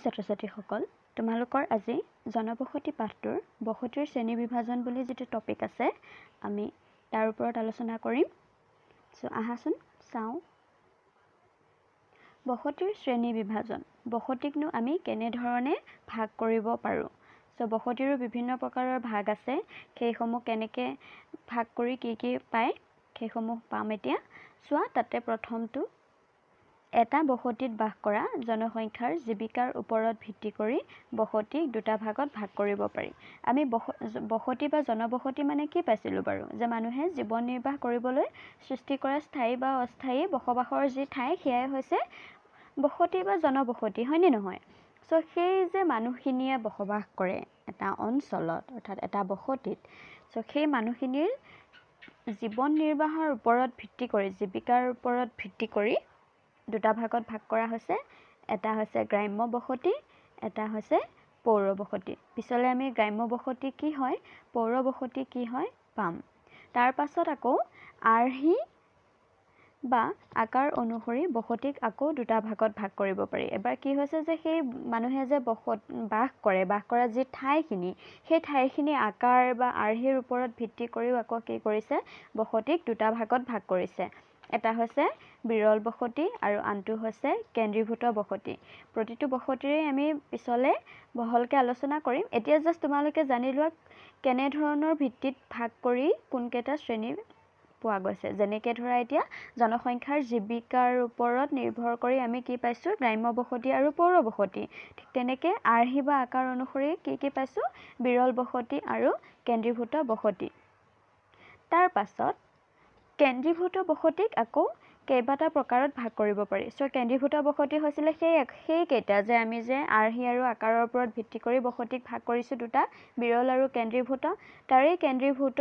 ছাত্ৰ ছাত্ৰীসকল, তোমালোকৰ আজি জনবসতি পাঠটোৰ বসতিৰ শ্ৰেণী বিভাজন বুলি যিটো টপিক আছে, আমি তাৰ ওপৰত আলোচনা কৰিম। আহাচোন চাওঁ। বসতিৰ শ্ৰেণী বিভাজন। বসতিকনো আমি কেনেধৰণে ভাগ কৰিব পাৰোঁ। বসতিৰো বিভিন্ন প্ৰকাৰৰ ভাগ আছে। সেইসমূহ কেনেকৈ ভাগ কৰি কি পায় সেইসমূহ পাম এতিয়া। চোৱা, তাতে প্ৰথমটো এটা বসতিত বাস কৰা জনসংখ্যাৰ জীৱিকাৰ ওপৰত ভিত্তি কৰি বসতিক দুটা ভাগত ভাগ কৰিব পাৰি। আমি বসতি বা জনবসতি মানে কি পাইছিলোঁ বাৰু? যে মানুহে জীৱন নিৰ্বাহ কৰিবলৈ সৃষ্টি কৰা স্থায়ী বা অস্থায়ী বসবাসৰ যি ঠাই, সেয়াই হৈছে বসতি বা জনবসতি, হয়নে নহয়? সেই যে মানুহখিনিয়ে বসবাস কৰে এটা অঞ্চলত, অৰ্থাৎ এটা বসতিত, সেই মানুহখিনিৰ জীৱন নিৰ্বাহৰ ওপৰত ভিত্তি কৰি, জীৱিকাৰ ওপৰত ভিত্তি কৰি দুটা ভাগত ভাগ কৰা হৈছে। এটা হৈছে গ্ৰাম্য বসতি, এটা হৈছে পৌৰ বসতি। পিছলৈ আমি গ্ৰাম্য বসতি কি হয়, পৌৰ বসতি কি হয় পাম। তাৰ পাছত আকৌ আৰ্হি বা আকাৰ অনুসৰি বসতিক আকৌ দুটা ভাগত ভাগ কৰিব পাৰি। এবাৰ কি হৈছে যে সেই মানুহে যে বাস কৰা যি ঠাইখিনি, সেই ঠাইখিনি আকাৰ বা আৰ্হিৰ ওপৰত ভিত্তি কৰিও আকৌ কি কৰিছে, বসতিক দুটা ভাগত ভাগ কৰিছে। এটা হৈছে বিৰল বসতি আৰু আনটো হৈছে কেন্দ্ৰীভূত বসতি। প্ৰতিটো বসতিৰে আমি পিছলৈ বহলকৈ আলোচনা কৰিম। এতিয়া জাষ্ট তোমালোকে জানি লোৱা কেনেধৰণৰ ভিত্তিত ভাগ কৰি কোনকেইটা শ্ৰেণী পোৱা গৈছে। যেনেকৈ ধৰা এতিয়া জনসংখ্যাৰ জীৱিকাৰ ওপৰত নিৰ্ভৰ কৰি আমি কি পাইছোঁ, গ্ৰাম্য বসতি আৰু পৌৰ বসতি। ঠিক তেনেকৈ আৰ্হি বা আকাৰ অনুসৰি কি পাইছোঁ, বিৰল বসতি আৰু কেন্দ্ৰীভূত বসতি। তাৰ পাছত কেন্দ্ৰীভূত বসতিক আকৌ কেইবাটা প্ৰকাৰত ভাগ কৰিব পাৰি। কেন্দ্ৰীভূত বসতি হৈছিলে সেইকেইটা যে আমি যে আৰ্হি আৰু আকাৰৰ ওপৰত ভিত্তি কৰি বসতিক ভাগ কৰিছোঁ দুটা, বিৰল আৰু কেন্দ্ৰীভূত। তাৰে কেন্দ্ৰীভূত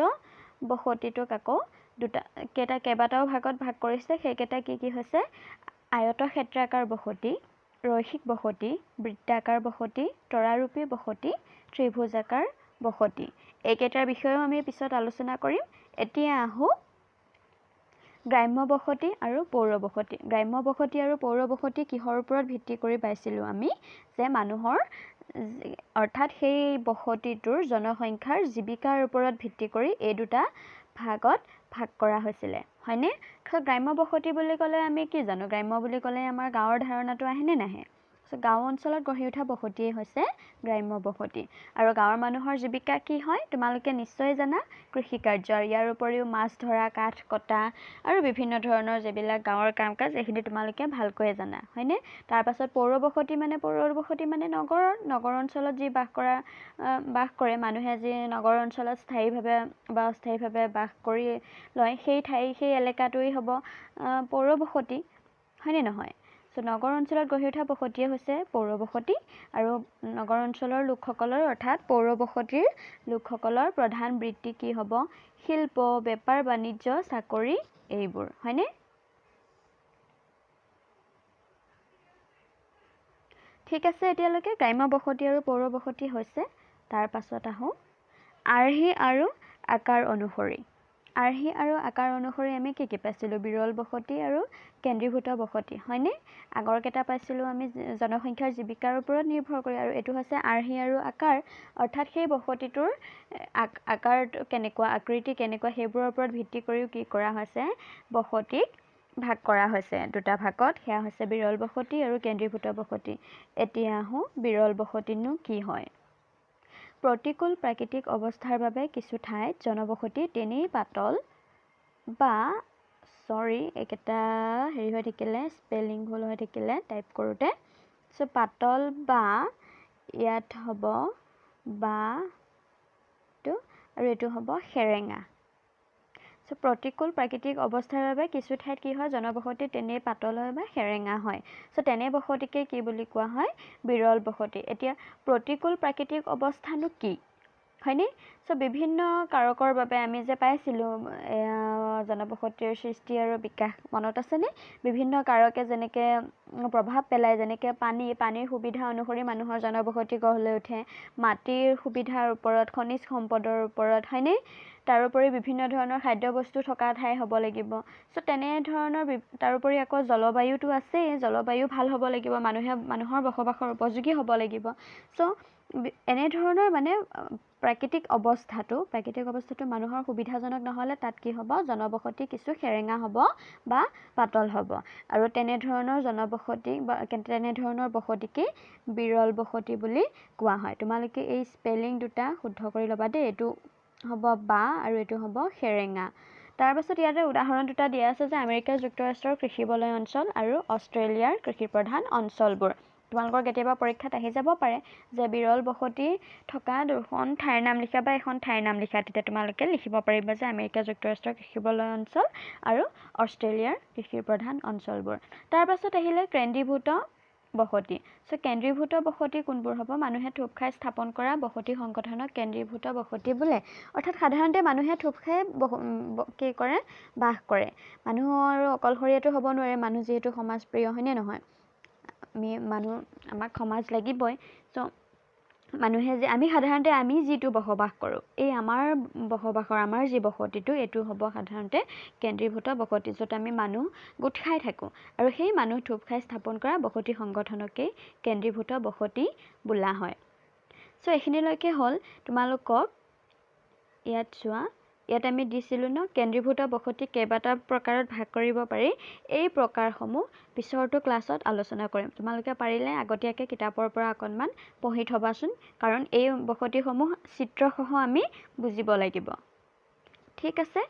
বসতিটোক আকৌ কেইবাটাও ভাগত ভাগ কৰিছে। সেইকেইটা কি হৈছে, আয়তক্ষেত্ৰাকাৰ বসতি, ৰৈখিক বসতি, বৃত্তাকাৰ বসতি, তৰাৰূপী বসতি, ত্ৰিভুজাকাৰ বসতি। এইকেইটাৰ বিষয়েও আমি পিছত আলোচনা কৰিম। এতিয়া আহোঁ গ্ৰাম্য বসতি আৰু পৌৰ বসতি। গ্ৰাম্য বসতি আৰু পৌৰ বসতি কিহৰ ওপৰত ভিত্তি কৰি পাইছিলোঁ আমি, যে মানুহৰ অৰ্থাৎ সেই বসতিটোৰ জনসংখ্যাৰ জীৱিকাৰ ওপৰত ভিত্তি কৰি এই দুটা ভাগত ভাগ কৰা হৈছিলে, হয়নে? গ্ৰাম্য বসতি বুলি ক'লে আমি কি জানো? গ্ৰাম্য বুলি ক'লে আমাৰ গাঁৱৰ ধাৰণাটো আহেনে নাহে? গাঁও অঞ্চলত গঢ়ি উঠা বসতিয়ে হৈছে গ্ৰাম্য বসতি। আৰু গাঁৱৰ মানুহৰ জীৱিকা কি হয় তোমালোকে নিশ্চয় জানা, কৃষিকাৰ্য। ইয়াৰ উপৰিও মাছ ধৰা, কাঠ কটা আৰু বিভিন্ন ধৰণৰ যিবিলাক গাঁৱৰ কাম কাজ, এইখিনি তোমালোকে ভালকৈয়ে জানা, হয়নে? তাৰপাছত পৌৰ বসতি মানে নগৰ অঞ্চলত যি বাস কৰে মানুহে, যি নগৰ অঞ্চলত স্থায়ীভাৱে বা অস্থায়ীভাৱে বাস কৰি লয়, সেই এলেকাটোৱেই হ'ব পৌৰ বসতি, হয়নে নহয়? নগৰ অঞ্চলত গঢ়ি উঠা বসতিয়ে হৈছে পৌৰ বসতি। আৰু নগৰ অঞ্চলৰ লোকসকলৰ অৰ্থাৎ পৌৰ বসতিৰ লোকসকলৰ প্ৰধান বৃত্তি কি হ'ব, শিল্প, বেপাৰ বাণিজ্য, চাকৰি, এইবোৰ, হয়নে? ঠিক আছে, এতিয়ালৈকে গ্ৰাম্য বসতি আৰু পৌৰ বসতি হৈছে। তাৰ পাছত আহোঁ আৰ্হি আৰু আকাৰ অনুসৰি। আৰ্হি আৰু আকাৰ অনুসৰি আমি কি পাইছিলোঁ, বিৰল বসতি আৰু কেন্দ্ৰীভূত বসতি, হয়নে? আগৰকেইটা পাইছিলোঁ আমি জনসংখ্যাৰ জীৱিকাৰ ওপৰত নিৰ্ভৰ কৰি, আৰু এইটো হৈছে আৰ্হি আৰু আকাৰ, অৰ্থাৎ সেই বসতিটোৰ আকাৰ কেনেকুৱা, আকৃতি কেনেকুৱা, সেইবোৰৰ ওপৰত ভিত্তি কৰিও কি কৰা হৈছে, বসতিক ভাগ কৰা হৈছে দুটা ভাগত। সেয়া হৈছে বিৰল বসতি আৰু কেন্দ্ৰীভূত বসতি। এতিয়া আহোঁ বিৰল বসতিনো কি হয়। প্ৰতিকূল প্ৰাকৃতিক অৱস্থাৰ বাবে কিছু ঠাইত জনবসতি তেনেই পাতল বা এইকেইটা হৈ থাকিলে, স্পেলিং ভুল হৈ থাকিলে টাইপ কৰোঁতে। পাতল বা ইয়াত হ'ব বা আৰু এইটো হ'ব সেৰেঙা। প্ৰতিকূল প্ৰাকৃতিক অৱস্থাৰ বাবে কিছু ঠাইত কি হয়, জনবসতি তেনেই পাতল হয় বা সেৰেঙা হয়। তেনে বসতিকে কি বুলি কোৱা হয়, বিৰল বসতি। এতিয়া প্ৰতিকূল প্ৰাকৃতিক অৱস্থানো কি, হয়নে? বিভিন্ন কাৰকৰ বাবে আমি যে পাইছিলোঁ জনবসতিৰ সৃষ্টি আৰু বিকাশ মনত আছেনে বিভিন্ন কাৰকে যেনেকৈ প্ৰভাৱ পেলায় যেনেকৈ পানীৰ সুবিধা অনুসৰি মানুহৰ জনবসতি গঢ় লৈ উঠে মাটিৰ সুবিধাৰ ওপৰত খনিজ সম্পদৰ ওপৰত হয়নে তাৰোপৰি বিভিন্ন ধৰণৰ খাদ্যবস্তু থকা ঠাই হ'ব লাগিব চ' তেনেধৰণৰ তাৰোপৰি আকৌ জলবায়ুটো আছেই জলবায়ু ভাল হ'ব লাগিব মানুহৰ বসবাসৰ উপযোগী হ'ব লাগিব চ' এনেধৰণৰ মানে প্ৰাকৃতিক অৱস্থাটো মানুহৰ সুবিধাজনক নহ'লে তাত কি হ'ব জনবসতি কিছু সেৰেঙা হ'ব বা পাতল হ'ব আৰু তেনেধৰণৰ জনবসতি বা তেনেধৰণৰ বসতিকে বিৰল বসতি বুলি কোৱা হয় তোমালোকে এই স্পেলিং দুটা শুদ্ধ কৰি ল'বা দেই এইটো হ'ব বা আৰু এইটো হ'ব সেৰেঙা তাৰপাছত ইয়াতে উদাহৰণ দুটা দিয়া আছে যে আমেৰিকা যুক্তৰাষ্ট্ৰৰ কৃষিবলয় অঞ্চল আৰু অষ্ট্ৰেলিয়াৰ কৃষিপ্ৰধান অঞ্চলবোৰ তোমালোকৰ কেতিয়াবা পৰীক্ষাত আহি যাব পাৰে যে বিৰল বসতি থকা দুখন ঠাইৰ নাম লিখা বা এখন ঠাইৰ নাম লিখা তেতিয়া তোমালোকে লিখিব পাৰিবা যে আমেৰিকা যুক্তৰাষ্ট্ৰৰ কৃষিবলয় অঞ্চল আৰু অষ্ট্ৰেলিয়াৰ কৃষিপ্ৰধান অঞ্চলবোৰ তাৰপাছত আহিলে কেন্দ্ৰীভূত বসতি চ' কেন্দ্ৰীভূত বসতি কোনবোৰ হ'ব মানুহে থোপ খাই স্থাপন কৰা বসতি সংগঠনক কেন্দ্ৰীভূত বসতি বোলে অৰ্থাৎ সাধাৰণতে মানুহে থোপ খাই কি কৰে বাস কৰে মানুহৰ অকলশৰীয়াটো হ'ব নোৱাৰে মানুহ যিহেতু সমাজপ্ৰিয় হয়নে নহয় আমাক সমাজ লাগিবই চ' আমি সাধাৰণতে আমি যিটো বসবাস কৰোঁ এই আমাৰ যি বসতিটো এইটো হ'ব সাধাৰণতে কেন্দ্ৰীভূত বসতি য'ত আমি মানুহ গোট খাই থাকোঁ আৰু সেই মানুহ থোপ খাই স্থাপন কৰা বসতি সংগঠনকেই কেন্দ্ৰীভূত বসতি বোলা হয় চ' এইখিনিলৈকে হ'ল তোমালোকক ইয়াত চোৱা ইয়াত আমি দিছিলোঁ ন কেন্দ্ৰীভূত বসতি কেইবাটা প্ৰকাৰত ভাগ কৰিব পাৰি এই প্ৰকাৰসমূহ পিছৰটো ক্লাছত আলোচনা কৰিম তোমালোকে পাৰিলে আগতীয়াকৈ কিতাপৰ পৰা অকণমান পঢ়ি থবাচোন কাৰণ এই বসতিসমূহ চিত্ৰসহ আমি বুজিব লাগিব ঠিক আছে